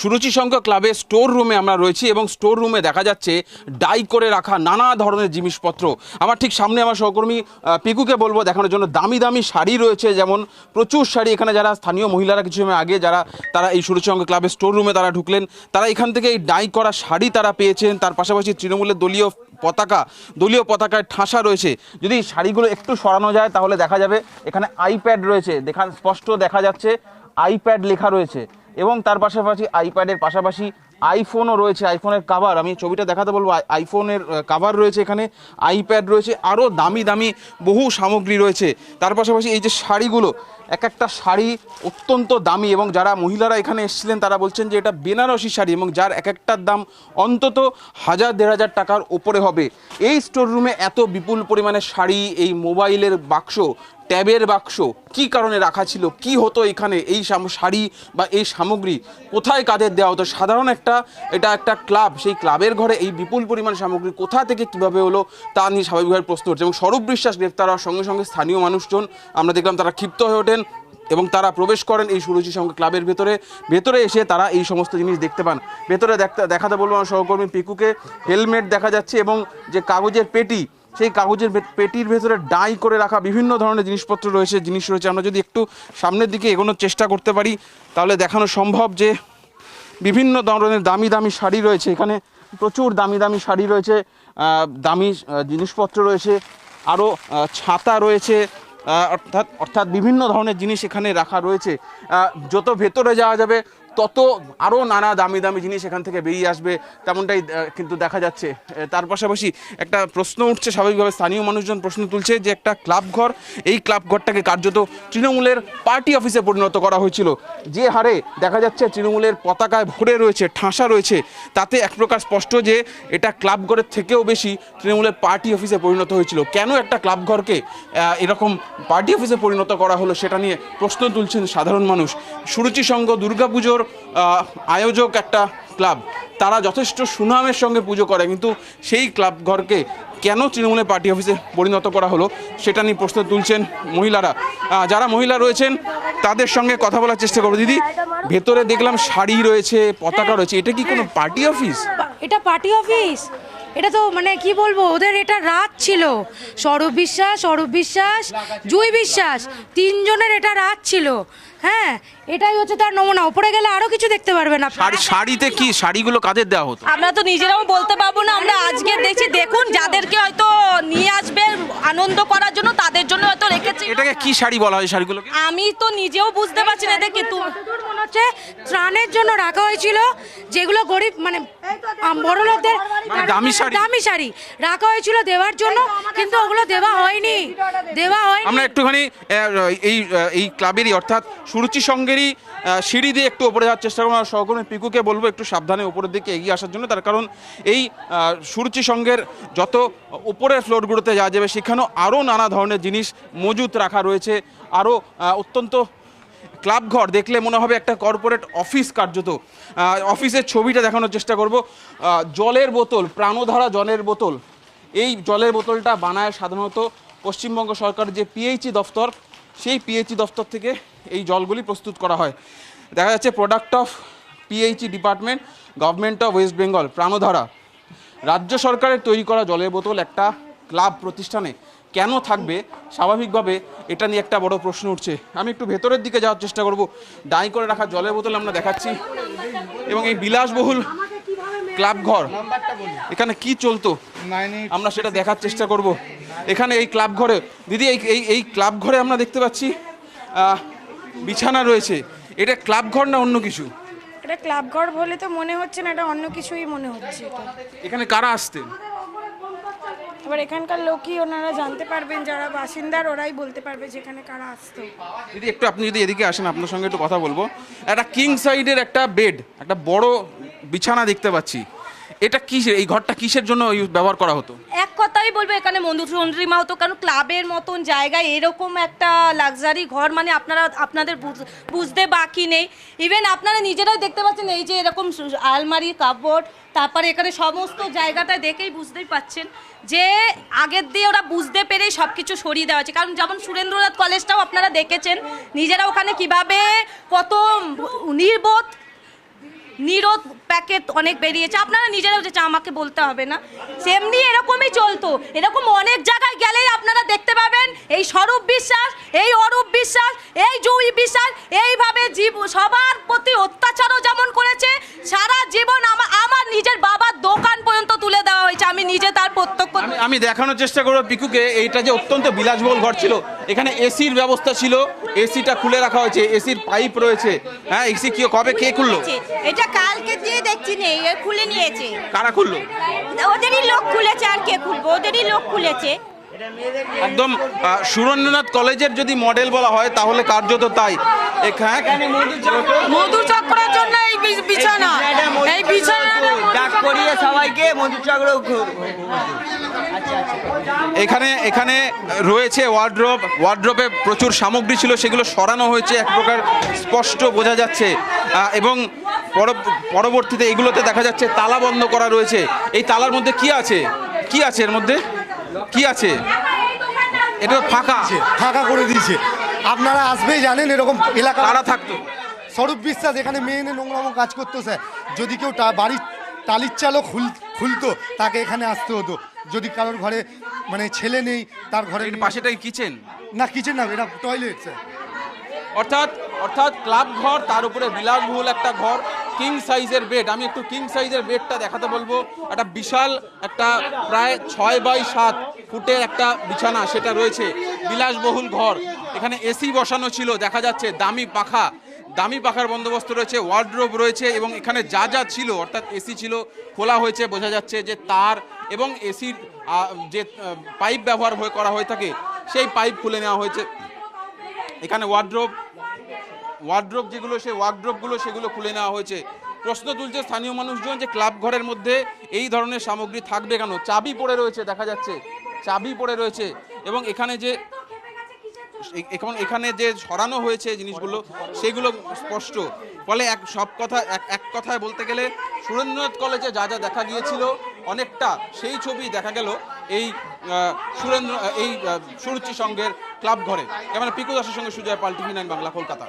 সুরুচি সংঘ ক্লাবের স্টোর রুমে আমরা রয়েছি এবং স্টোর রুমে দেখা যাচ্ছে ডাই করে রাখা নানা ধরনের জিনিসপত্র। আমার ঠিক সামনে আমার সহকর্মী পিকুকে বলবো দেখানোর জন্য। দামি দামি শাড়ি রয়েছে, যেমন প্রচুর শাড়ি। এখানে যারা স্থানীয় মহিলারা কিছু সময় আগে তারা এই সুরুচি সংঘ ক্লাবের স্টোর রুমে তারা ঢুকলেন, তারা এখান থেকে এই ডাই করা শাড়ি তারা পেয়েছেন। তার পাশাপাশি তৃণমূলের দলীয় পতাকায় ঠাসা রয়েছে। যদি শাড়িগুলো একটু সরানো যায় তাহলে দেখা যাবে এখানে আইপ্যাড রয়েছে, স্পষ্ট দেখা যাচ্ছে আইপ্যাড লেখা রয়েছে। এবং তার পাশাপাশি আইপ্যাডের পাশাপাশি আইফোনও রয়েছে, আইফোনের কাভার, আমি ছবিটা দেখাতে বলবো, আইফোনের কাভার রয়েছে, এখানে আইপ্যাড রয়েছে, আরও দামি দামি বহু সামগ্রী রয়েছে। তার পাশাপাশি এই যে শাড়িগুলো, এক একটা শাড়ি অত্যন্ত দামি এবং যারা মহিলারা এখানে এসেছিলেন তারা বলছেন যে এটা বেনারসি শাড়ি এবং যার এক একটার দাম অন্তত 1000-1500 টাকার ওপরে হবে। এই স্টোর রুমে এত বিপুল পরিমাণে শাড়ি, এই মোবাইলের বাক্স, ট্যাবের বাক্স কি কারণে রাখা ছিল, কি হতো এখানে, এই শাড়ি বা এই সামগ্রী কোথায় কাদের দেওয়া হতো? সাধারণ এটা একটা ক্লাব, সেই ক্লাবের ঘরে এই বিপুল পরিমাণ সামগ্রী কোথা থেকে কিভাবে হলো তা নিয়ে স্বাভাবিকভাবে প্রশ্ন উঠছে। এবং স্বরূপ বিশ্বাস গ্রেফতার হওয়ার সঙ্গে সঙ্গে স্থানীয় মানুষজন আমরা দেখলাম তারা ক্ষিপ্ত হয়ে ওঠেন এবং তারা প্রবেশ করেন এই সুরুচি সংঘ ক্লাবের ভেতরে এসে তারা এই সমস্ত জিনিস দেখতে পান। ভেতরে দেখাতে বলবো আমার সহকর্মী পিকুকে। হেলমেট দেখা যাচ্ছে এবং যে কাগজের পেটি, সেই কাগজের পেটির ভেতরে ডাই করে রাখা বিভিন্ন ধরনের জিনিস রয়েছে। আমরা যদি একটু সামনের দিকে এগোনোর চেষ্টা করতে পারি তাহলে দেখানো সম্ভব যে বিভিন্ন ধরনের দামি দামি শাড়ি রয়েছে। এখানে প্রচুর দামি দামি শাড়ি রয়েছে, দামি জিনিসপত্র রয়েছে, আরও ছাতা রয়েছে, অর্থাৎ বিভিন্ন ধরনের জিনিস এখানে রাখা রয়েছে। যত ভেতরে যাওয়া যাবে তত আরও নানা দামি দামি জিনিস এখান থেকে বেরিয়ে আসবে, তেমনটাই কিন্তু দেখা যাচ্ছে। তার পাশাপাশি একটা প্রশ্ন উঠছে, স্বাভাবিকভাবে স্থানীয় মানুষজন প্রশ্ন তুলছে যে একটা ক্লাব ঘর, এই ক্লাব ঘরটাকে কার্যত তৃণমূলের পার্টি অফিসে পরিণত করা হয়েছিল। যে হারে দেখা যাচ্ছে তৃণমূলের পতাকায় ভরে রয়েছে, ঠাসা রয়েছে, তাতে এক প্রকার স্পষ্ট যে এটা ক্লাব ঘরের থেকেও বেশি তৃণমূলের পার্টি অফিসে পরিণত হয়েছিল। কেন একটা ক্লাব ঘরকে এরকম পার্টি অফিসে পরিণত করা হলো সেটা নিয়ে প্রশ্ন তুলছেন সাধারণ মানুষ। সুরুচি সংঘ দুর্গাপুজোর আয়োজক একটা ক্লাব, তারা যথেষ্ট সুনামের সঙ্গে পুজো করে, কিন্তু সেই ক্লাব ঘরকে কেন তৃণমূলের পার্টি অফিসে পরিণত করা হলো সেটা নিয়ে প্রশ্ন তুলছেন মহিলারা। যারা মহিলা রয়েছেন তাদের সঙ্গে কথা বলার চেষ্টা করবো। দিদি, ভেতরে দেখলাম শাড়ি রয়েছে, পতাকা রয়েছে, এটা কি কোনো পার্টি অফিস? এটা পার্টি অফিস? এটা তো মানে কি বলবো, ওদের এটা রাত ছিল। স্বরূপ বিশ্বাস, জুই বিশ্বাস, তিনজনের এটা রাত ছিল। হ্যাঁ, এটাই হচ্ছে তার নমুনা। উপরে গেলে আরো কিছু দেখতে পারবেন আপনারা। শাড়িতে কি, শাড়িগুলো কাদের দেওয়া হতো? আমরা তো নিজেরাও বলতে পারবো না, আমরা আজকে দেখছি। দেখুন, যাদেরকে হয়তো নিয়ে আসবে আনন্দ করার জন্য তাদের জন্য হয়তো রেখেছে। এটাকে কি শাড়ি বলা হয় শাড়িগুলোকে? আমি তো নিজেও বুঝতে পারছি না। দেখি তো মনে হচ্ছে ত্রাণের জন্য রাখা হয়েছিল, যেগুলো গরিব মানে বড় লোকদের দামি শাড়ি রাখা হয়েছিল দেওয়ার জন্য, কিন্তু ওগুলো দেওয়া হয়নি। আমরা একটুখানি এই ক্লাবেরই অর্থাৎ সুরুচি সংঘেরই সিঁড়ি দিয়ে একটু উপরে যাওয়ার চেষ্টা করবো। সহকর্মী পিকুকে বলবো একটু সাবধানে উপরের দিকে এগিয়ে আসার জন্য, তার কারণ এই সুরুচি সংঘের যত উপরের ফ্লোরগুলোতে যাওয়া যাবে সেখানেও আরও নানা ধরনের জিনিস মজুত রাখা রয়েছে। আরও অত্যন্ত ক্লাব ঘর দেখলে মনে হবে একটা কর্পোরেট অফিস কার্যত। অফিসের ছবিটা দেখানোর চেষ্টা করব। জলের বোতল, প্রাণধারা জলের বোতল, এই জলের বোতলটা বানায় সাধারণত পশ্চিমবঙ্গ সরকারের যে পিএইচই দফতর, সেই পিএইচই দফতর থেকে এই জলগুলি প্রস্তুত করা হয়। দেখা যাচ্ছে product of PHE department, government of West Bengal, Pranadhara. রাজ্য সরকারের তৈরি করা জলের বোতল একটা ক্লাব প্রতিষ্ঠানে কেন থাকবে? স্বাভাবিকভাবে এটা নিয়ে একটা বড় প্রশ্ন উঠছে। আমি একটু ভেতরের দিকে যাওয়ার চেষ্টা করব। ডাই করে রাখা জলের বোতল আমরা দেখাচ্ছি এবং এই বিলাসবহুল ক্লাব ঘর, এখানে কি চলতো আমরা সেটা দেখার চেষ্টা করব। এখানে এই ক্লাব ঘরে, দিদি, এই ক্লাব ঘরে আমরা দেখতে পাচ্ছি বিছানা রয়েছে। এটা ক্লাব ঘর না অন্য কিছু? এটা ক্লাব ঘর বলে তো মনে হচ্ছে না, এটা অন্য কিছুই মনে হচ্ছে। এখানে কারা আসতেন? এবার এখানকার লোকই ওনারা জানতে পারবেন, যারা বাসিন্দার ওরাই বলতে পারবে যেখানে কারা আসতো। দিদি, একটু আপনি যদি এদিকে আসেন, আপনার সঙ্গে একটু কথা বলবো। একটা কিং সাইডের একটা বেড, একটা বড় বিছানা দেখতে পাচ্ছি। এটা কিসের, এই ঘরটা কিসের জন্য ব্যবহার করা হতো? এক কথাই বলবো, এখানে মধুচন্দ্রিমা হতো। কারণ ক্লাবের মতন জায়গায় এরকম একটা লাক্সারি ঘর মানে আপনাদের বুঝতে বাকি নেই। ইভেন আপনারা নিজেরাই দেখতে পাচ্ছেন, এই যে এরকম আলমারি, কাপড়, তারপরে এখানে সমস্ত জায়গাটা দেখেই বুঝতেই পাচ্ছেন যে আগের দিয়ে ওরা বুঝতে পেরেই সব কিছু সরিয়ে দেওয়া আছে। কারণ যেমন সুরেন্দ্রনাথ কলেজটাও আপনারা দেখেছেন নিজেরা, ওখানে কিভাবে কত নির্বোধ নিরোধ প্যাকেট অনেক বেরিয়েছে, আপনারা নিজেরাও যে আমাকে বলতে হবে না, সেমনি এরকমই চলতো। এরকম অনেক জায়গায় গেলেই আপনারা দেখতে পাবেন এই স্বরূপ বিশ্বাস, এই অরূপ বিশ্বাস, এই জুই বিশ্বাস এইভাবে সবার প্রতি অত্যাচারও যেমন করেছে, সারা জীবন আমার নিজের বাবার দোকান পর্যন্ত তুলে দেওয়া হয়েছে, আমি নিজে তার প্রত্যক্ষ। আমি দেখানোর চেষ্টা করবো পিকুকে, এইটা যে অত্যন্ত বিলাসবহুল ঘর ছিল, এখানে এসির ব্যবস্থা ছিল, এসিটা খুলে রাখা হয়েছে, এসির পাইপ রয়েছে। হ্যাঁ, এসি কি কবে কে খুললো? এটা কালকে দিয়ে দেখছি নেই, খুলে নিয়েছে। কারা খুললো? ওদেরই লোক খুলেছে, আর কে খুলবো, ওদেরই লোক খুলেছে। একদম সুরেন্দ্রনাথ কলেজের যদি মডেল বলা হয় তাহলে কার্যত তাই। এখানে মধুচক্রের জন্য এই বিছানা, এই বিছানাটা ডাক করিয়ে সবাইকে মধুচক্র। এখানে রয়েছে ওয়ার্ড্রোব, ওয়ার্ড্রোবে প্রচুর সামগ্রী ছিল, সেগুলো সরানো হয়েছে, এক প্রকার স্পষ্ট বোঝা যাচ্ছে। এবং পরবর্তীতে এগুলোতে দেখা যাচ্ছে তালা বন্ধ করা রয়েছে। এই তালার মধ্যে কি আছে? কি আছে এর মধ্যে? কি আছে? এটা তো ফাঁকা ফাঁকা করে দিয়েছে। আপনারা আসবেই জানেন এরকম এলাকা কারা থাকতো? স্বরূপ বিশ্বাস এখানে মেয়ে এনে নোংরামো কাজ করতো স্যার। যদি কেউ বাড়ির টালির চালও খুলতো তাকে এখানে আসতে হতো। যদি কারোর ঘরে মানে ছেলে নেই, তার ঘরে পাশেটাই কিচেন না, কিচেন না, এটা টয়লেট স্যার। অর্থাৎ ক্লাব ঘর, তার উপরে বিলাসবহুল একটা ঘর, কিং সাইজের বেড। আমি একটু কিং সাইজের বেডটা দেখাতে বলবো। একটা বিশাল একটা প্রায় 6x7 ফুটের একটা বিছানা সেটা রয়েছে, বিলাসবহুল ঘর। এখানে এসি বসানো ছিল, দেখা যাচ্ছে দামি পাখার বন্দোবস্ত রয়েছে, ওয়ার্ডরোব রয়েছে, এবং এখানে যা যা ছিল অর্থাৎ এসি ছিল, খোলা হয়েছে, বোঝা যাচ্ছে যে তার এবং এসির যে পাইপ ব্যবহার করা হয়ে থাকে সেই পাইপ খুলে নেওয়া হয়েছে। এখানে ওয়ার্ডরোব যেগুলো, সেই ওয়ার্ডরোবগুলো সেগুলো খুলে নেওয়া হয়েছে। প্রশ্ন তুলছে স্থানীয় মানুষজন যে ক্লাব ঘরের মধ্যে এই ধরনের সামগ্রী থাকবে কেন? চাবি পড়ে রয়েছে, দেখা যাচ্ছে চাবি পড়ে রয়েছে, এবং এখানে যে সরানো হয়েছে জিনিসগুলো সেগুলো স্পষ্ট। ফলে এক কথায় বলতে গেলে সুরেন্দ্রনাথ কলেজে যা যা দেখা গিয়েছিল অনেকটা সেই ছবি দেখা গেল এই সুরুচি সংঘের ক্লাব ঘরে। এবার পিকু দাসের সঙ্গে সুজয় পাল, TV9 বাংলা, কলকাতা।